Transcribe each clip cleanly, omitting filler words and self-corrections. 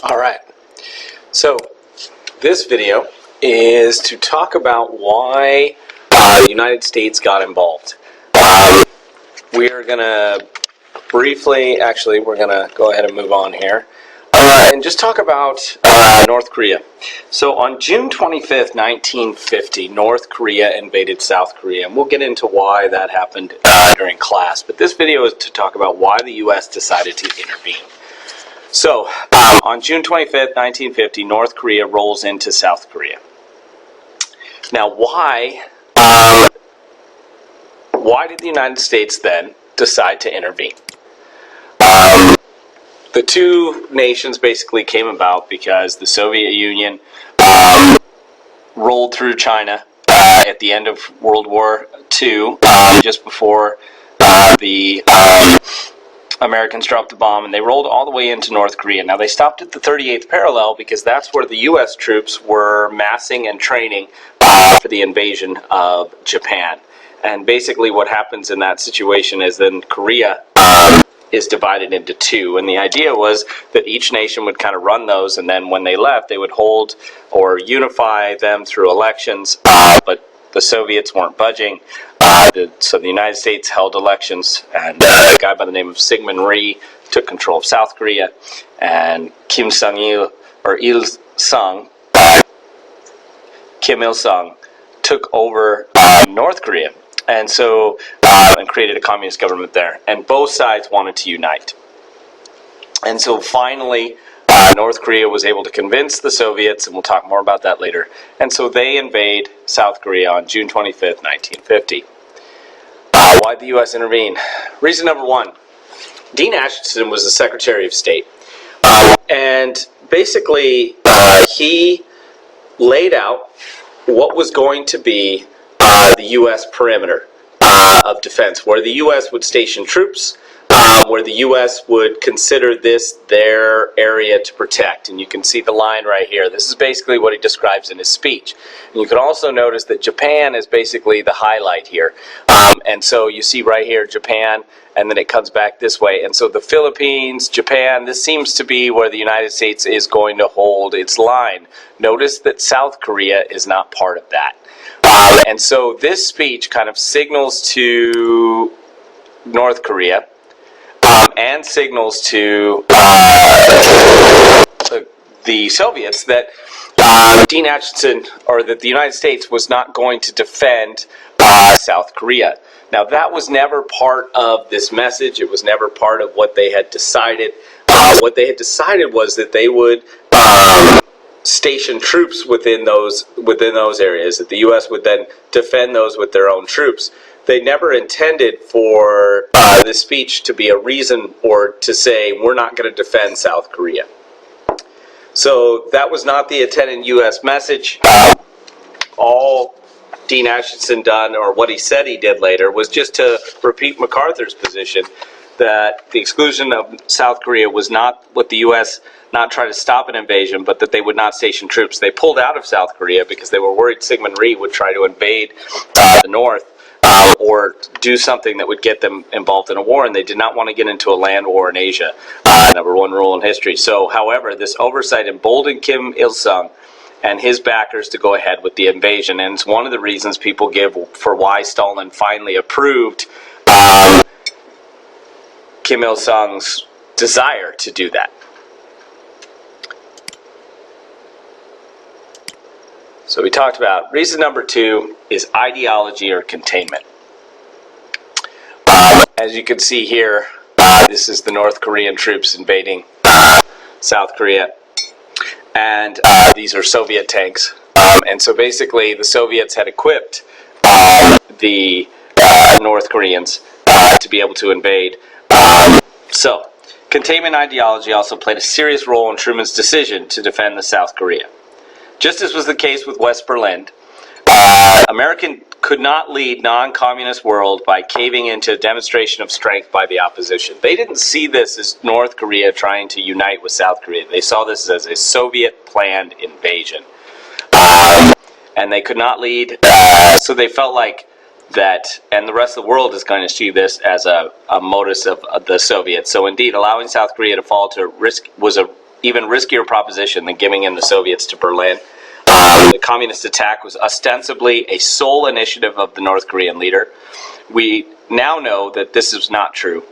All right, so this video is to talk about why the United States got involved. We are going to briefly, actually, we're going to go ahead and move on here and just talk about North Korea. So on June 25th, 1950, North Korea invaded South Korea, and we'll get into why that happened during class. But this video is to talk about why the U.S. decided to intervene. So, on June 25th, 1950, North Korea rolls into South Korea. Now, why did the United States then decide to intervene? The two nations basically came about because the Soviet Union rolled through China at the end of World War II, just before the Americans dropped the bomb, and they rolled all the way into North Korea. Now, they stopped at the 38th parallel because that's where the U.S. troops were massing and training for the invasion of Japan. And basically what happens in that situation is then Korea is divided into two. And the idea was that each nation would kind of run those, and then when they left, they would hold or unify them through elections, but the Soviets weren't budging. So the United States held elections, and a guy by the name of Syngman Rhee took control of South Korea, and Kim Il-sung took over North Korea, and so and created a communist government there. And both sides wanted to unite. And so finally, North Korea was able to convince the Soviets, and we'll talk more about that later. And so they invade South Korea on June 25th, 1950. Why'd the U.S. intervene? Reason number one, Dean Acheson was the Secretary of State. And basically, he laid out what was going to be the U.S. perimeter of defense, where the U.S. would station troops, where the U.S. would consider this their area to protect. And you can see the line right here. This is basically what he describes in his speech. And you can also notice that Japan is basically the highlight here. And so you see right here Japan, and then it comes back this way. And so the Philippines, Japan, this seems to be where the United States is going to hold its line. Notice that South Korea is not part of that. And so this speech kind of signals to North Korea and signals to the Soviets that Dean Acheson, or that the United States was not going to defend South Korea. Now, that was never part of this message. It was never part of what they had decided. What they had decided was that they would station troops within those areas, that the U.S. would then defend those with their own troops. They never intended for this speech to be a reason or to say, we're not going to defend South Korea. So that was not the intended U.S. message. All Dean Acheson done, or what he said he did later, was just to repeat MacArthur's position that the exclusion of South Korea was not what the U.S. not try to stop an invasion, but that they would not station troops. They pulled out of South Korea because they were worried Syngman Rhee would try to invade the North or do something that would get them involved in a war, and they did not want to get into a land war in Asia. Number one rule in history. So, however, this oversight emboldened Kim Il-sung and his backers to go ahead with the invasion, and it's one of the reasons people give for why Stalin finally approved Kim Il-sung's desire to do that. So we talked about reason number two is ideology or containment. As you can see here, this is the North Korean troops invading South Korea, and these are Soviet tanks. And so basically the Soviets had equipped the North Koreans to be able to invade. So containment ideology also played a serious role in Truman's decision to defend the South Korea. Just as was the case with West Berlin, America could not lead non-communist world by caving into a demonstration of strength by the opposition. They didn't see this as North Korea trying to unite with South Korea. They saw this as a Soviet-planned invasion. And they could not lead, so they felt like that, and the rest of the world is going to see this as a modus of the Soviets. So indeed, allowing South Korea to fall to risk was even riskier proposition than giving in the Soviets to Berlin. The communist attack was ostensibly a sole initiative of the North Korean leader. We now know that this is not true,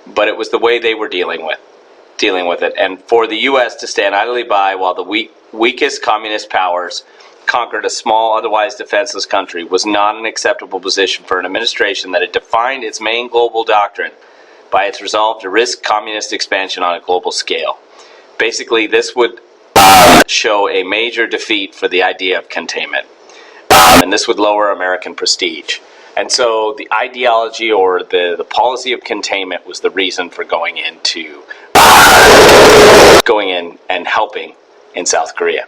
but it was the way they were dealing with it. And for the U.S. to stand idly by while the weakest communist powers conquered a small, otherwise defenseless country was not an acceptable position for an administration that had defined its main global doctrine by its resolve to risk communist expansion on a global scale. Basically, this would show a major defeat for the idea of containment, and this would lower American prestige. And so the ideology or the policy of containment was the reason for going in and helping in South Korea.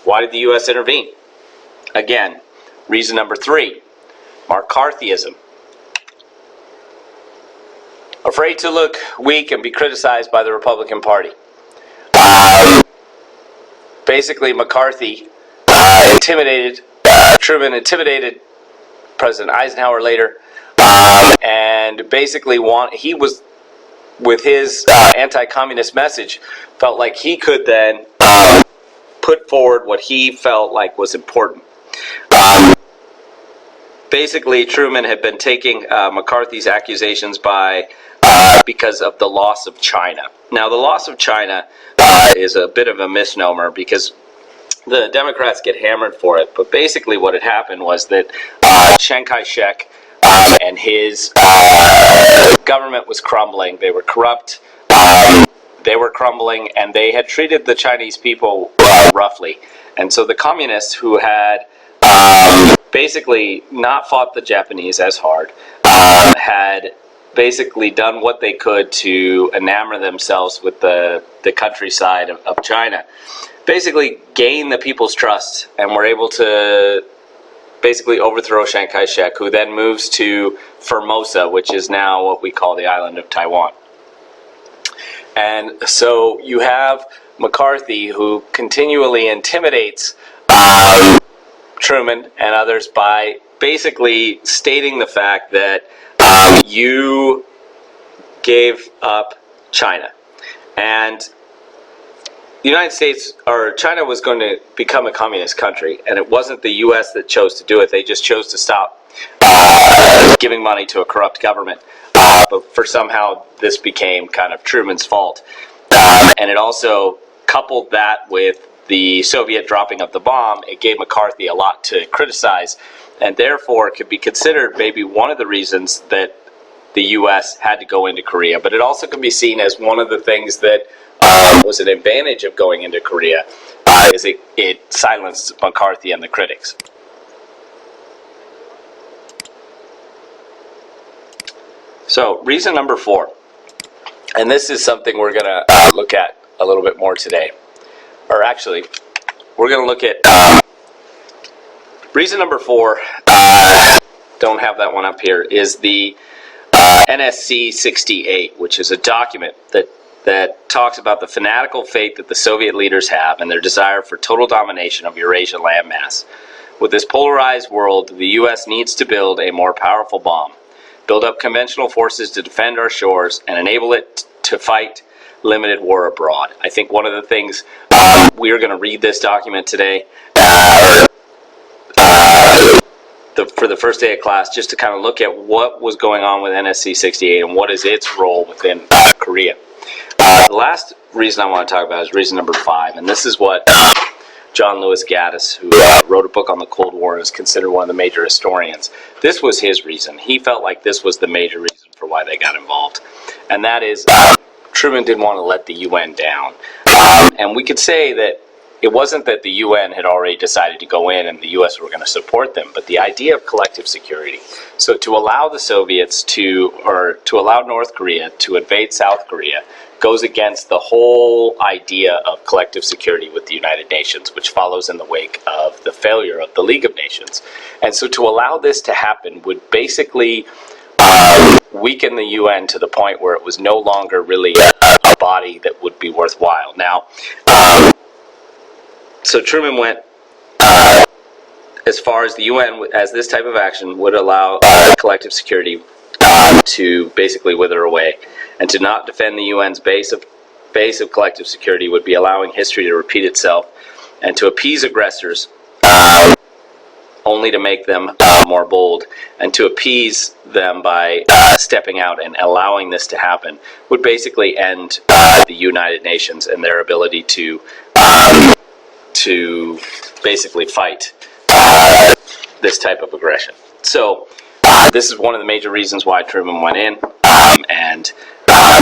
Why did the U.S. intervene? Again, reason number 3, McCarthyism. Afraid to look weak and be criticized by the Republican Party. Basically, McCarthy Truman intimidated President Eisenhower later, and basically he was, with his anti-communist message, felt like he could then put forward what he felt like was important. Basically, Truman had been taking McCarthy's accusations because of the loss of China. Now, the loss of China is a bit of a misnomer because the Democrats get hammered for it, but basically what had happened was that Chiang Kai-shek and his government was crumbling. They were corrupt, they were crumbling, and they had treated the Chinese people roughly. And so the communists, who had basically not fought the Japanese as hard, had basically done what they could to enamor themselves with the countryside of China, basically gain the people's trust, and were able to basically overthrow Chiang Kai-shek, who then moves to Formosa, which is now what we call the island of Taiwan. And so you have McCarthy, who continually intimidates Truman and others by basically stating the fact that you gave up China, and the United States, or China, was going to become a communist country, and it wasn't the U.S. that chose to do it. They just chose to stop giving money to a corrupt government. But for somehow this became kind of Truman's fault, and it also coupled that with the Soviet dropping of the bomb. It gave McCarthy a lot to criticize, and therefore could be considered maybe one of the reasons that the U.S. had to go into Korea. But it also can be seen as one of the things that was an advantage of going into Korea, is it silenced McCarthy and the critics. So, reason number 4, and this is something we're going to look at a little bit more today. Or actually, we're going to look at reason number 4, don't have that one up here, is the NSC 68, which is a document that talks about the fanatical faith that the Soviet leaders have and their desire for total domination of Eurasian landmass. With this polarized world, the U.S. needs to build a more powerful bomb, build up conventional forces to defend our shores, and enable it to fight limited war abroad. I think one of the things, we are going to read this document today for the first day of class, just to kind of look at what was going on with NSC 68 and what is its role within Korea. The last reason I want to talk about is reason number 5, and this is what John Lewis Gaddis, who wrote a book on the Cold War and is considered one of the major historians, this was his reason. He felt like this was the major reason for why they got involved, and that is Truman didn't want to let the UN down. And we could say that it wasn't that the UN had already decided to go in and the US were going to support them, but the idea of collective security. So to allow the Soviets to allow North Korea to invade South Korea goes against the whole idea of collective security with the United Nations, which follows in the wake of the failure of the League of Nations. And so to allow this to happen would basically weaken the UN to the point where it was no longer really a body that would be worthwhile. Now, so Truman went as far as the UN, as this type of action would allow collective security to basically wither away. and to not defend the UN's base of collective security would be allowing history to repeat itself, and to appease aggressors only to make them more bold, and to appease them by stepping out and allowing this to happen would basically end the United Nations and their ability to basically fight this type of aggression. So this is one of the major reasons why Truman went in, and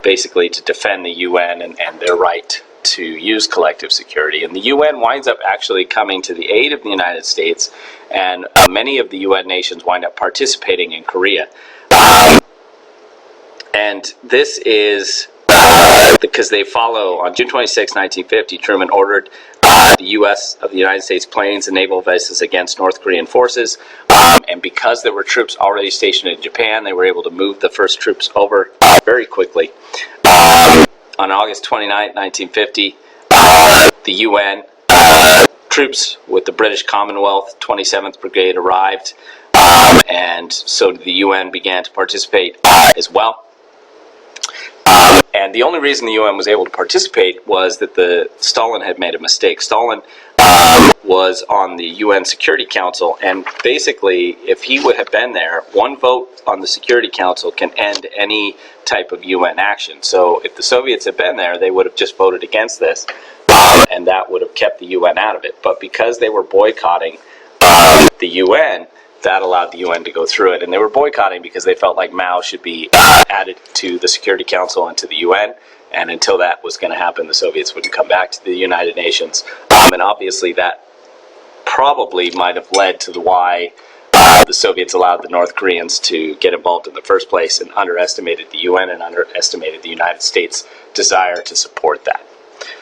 basically to defend the UN and their right to use collective security. And the UN winds up actually coming to the aid of the United States, and many of the UN nations wind up participating in Korea. And this is because they follow, on June 26, 1950, Truman ordered the U.S. of the United States planes and naval vessels against North Korean forces, and because there were troops already stationed in Japan, they were able to move the first troops over very quickly. On August 29, 1950, the UN troops with the British Commonwealth 27th Brigade arrived, and so the UN began to participate as well. And the only reason the UN was able to participate was that Stalin had made a mistake. Stalin was on the UN Security Council, and basically, if he would have been there, one vote on the Security Council can end any type of UN action. So if the Soviets had been there, they would have just voted against this, and that would have kept the UN out of it. But because they were boycotting the UN, that allowed the UN to go through it. And they were boycotting because they felt like Mao should be added to the Security Council and to the UN. And until that was going to happen, the Soviets wouldn't come back to the United Nations. And obviously that probably might have led to why the Soviets allowed the North Koreans to get involved in the first place, and underestimated the UN and underestimated the United States' desire to support that.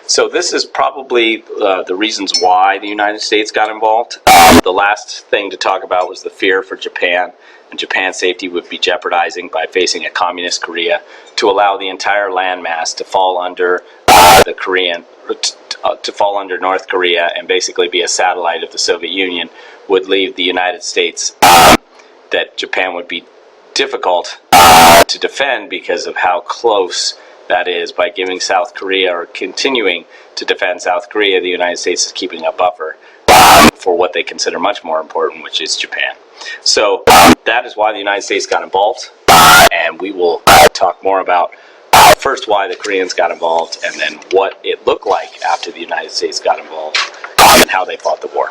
So this is probably the reasons why the United States got involved. The last thing to talk about was the fear for Japan, and Japan's safety would be jeopardizing by facing a communist Korea. To allow the entire landmass to fall under to fall under North Korea and basically be a satellite of the Soviet Union would leave the United States, that Japan would be difficult to defend because of how close that is. By giving South Korea, or continuing to defend South Korea, the United States is keeping a buffer for what they consider much more important, which is Japan. So that is why the United States got involved, and we will talk more about first why the Koreans got involved, and then what it looked like after the United States got involved, and how they fought the war.